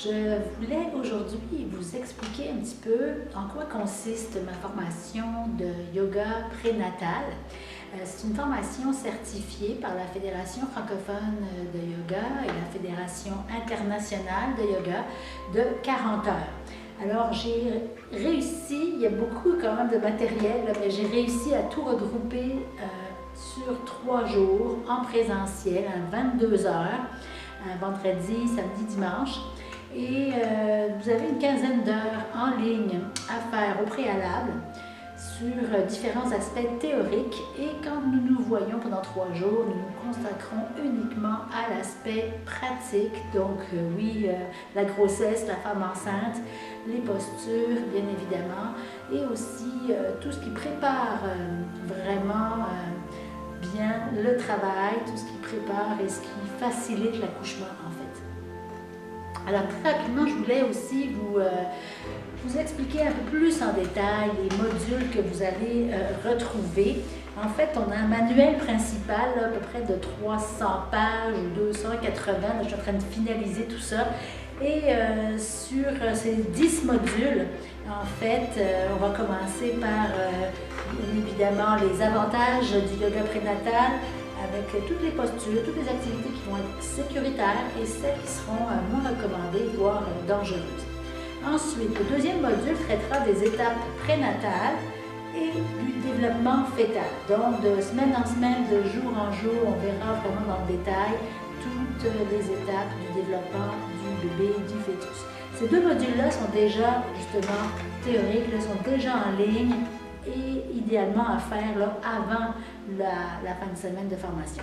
Je voulais aujourd'hui vous expliquer un petit peu en quoi consiste ma formation de yoga prénatal. C'est une formation certifiée par la Fédération francophone de yoga et la Fédération internationale de yoga de 40 heures. Alors j'ai réussi, il y a beaucoup quand même de matériel, mais j'ai réussi à tout regrouper sur 3 jours en présentiel, à 22 heures, un vendredi, samedi, dimanche. Et vous avez une quinzaine d'heures en ligne à faire au préalable sur différents aspects théoriques. Et quand nous nous voyons pendant 3 jours, nous nous consacrons uniquement à l'aspect pratique. Donc oui, la grossesse, la femme enceinte, les postures bien évidemment, et aussi tout ce qui prépare vraiment bien le travail, tout ce qui prépare et ce qui facilite l'accouchement en fait. Alors très rapidement, je voulais aussi vous expliquer un peu plus en détail les modules que vous allez retrouver. En fait, on a un manuel principal, là, à peu près de 300 pages ou 280, là, je suis en train de finaliser tout ça. Et sur ces 10 modules, en fait, on va commencer par, évidemment, les avantages du yoga prénatal, avec toutes les postures, toutes les activités qui vont être sécuritaires et celles qui seront moins recommandées, voire dangereuses. Ensuite, le deuxième module traitera des étapes prénatales et du développement fœtal. Donc, de semaine en semaine, de jour en jour, on verra vraiment dans le détail toutes les étapes du développement du bébé, du fœtus. Ces 2 modules-là sont déjà, justement, théoriques, là, sont déjà en ligne et idéalement à faire là, avant la fin de semaine de formation.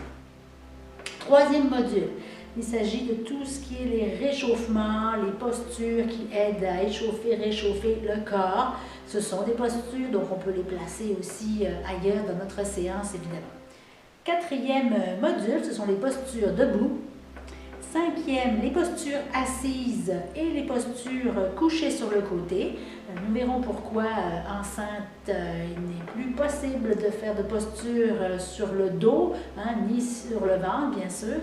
Troisième module, il s'agit de tout ce qui est les réchauffements, les postures qui aident à échauffer, réchauffer le corps. Ce sont des postures, donc on peut les placer aussi ailleurs dans notre séance, évidemment. Quatrième module, ce sont les postures debout. Cinquième, les postures assises et les postures couchées sur le côté. Nous verrons pourquoi enceinte, il n'est plus possible de faire de posture sur le dos, hein, ni sur le ventre, bien sûr.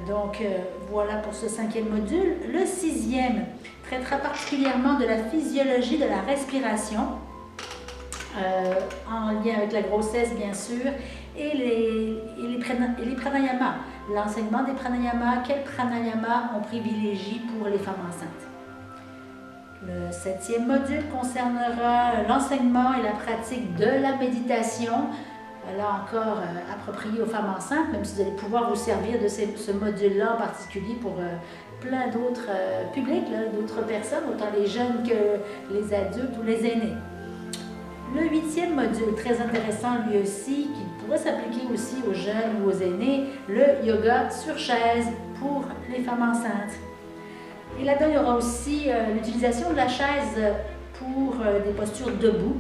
Donc, voilà pour ce 5e module. Le 6e traitera particulièrement de la physiologie de la respiration, en lien avec la grossesse, bien sûr, et les pranayamas. L'enseignement des pranayamas, quel pranayama on privilégie pour les femmes enceintes. Le 7e module concernera l'enseignement et la pratique de la méditation, là encore approprié aux femmes enceintes, même si vous allez pouvoir vous servir de ce module-là en particulier pour plein d'autres publics, d'autres personnes, autant les jeunes que les adultes ou les aînés. Le 8e module, très intéressant lui aussi, qui pourrait s'appliquer aussi aux jeunes ou aux aînés, le yoga sur chaise pour les femmes enceintes. Et là-dedans, il y aura aussi l'utilisation de la chaise pour des postures debout.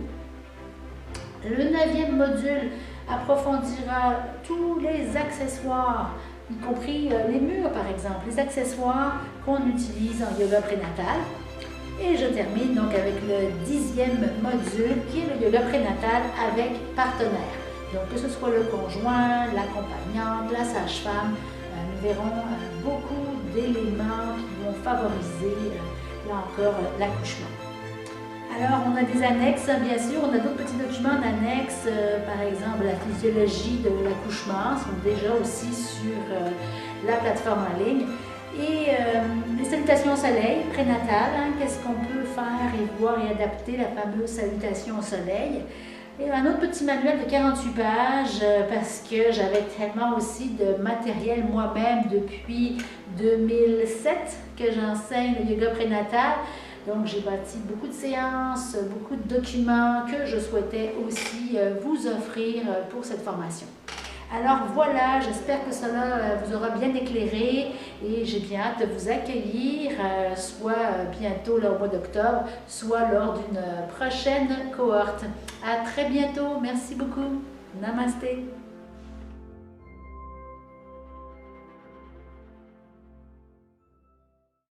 Le 9e module approfondira tous les accessoires, y compris les murs par exemple, les accessoires qu'on utilise en yoga prénatal. Et je termine donc avec le 10e module qui est le yoga prénatal avec partenaire. Donc que ce soit le conjoint, l'accompagnante, la sage-femme, nous verrons beaucoup d'éléments qui vont favoriser, là encore, l'accouchement. Alors on a des annexes, bien sûr, on a d'autres petits documents d'annexes, par exemple la physiologie de l'accouchement, sont déjà aussi sur la plateforme en ligne. Et les salutations au soleil, prénatales, hein, qu'est-ce qu'on peut faire et voir et adapter, la fameuse salutation au soleil. Et un autre petit manuel de 48 pages parce que j'avais tellement aussi de matériel moi-même depuis 2007 que j'enseigne le yoga prénatal. Donc j'ai bâti beaucoup de séances, beaucoup de documents que je souhaitais aussi vous offrir pour cette formation. Alors voilà, j'espère que cela vous aura bien éclairé et j'ai bien hâte de vous accueillir, soit bientôt là, au mois d'octobre, soit lors d'une prochaine cohorte. À très bientôt, merci beaucoup. Namasté.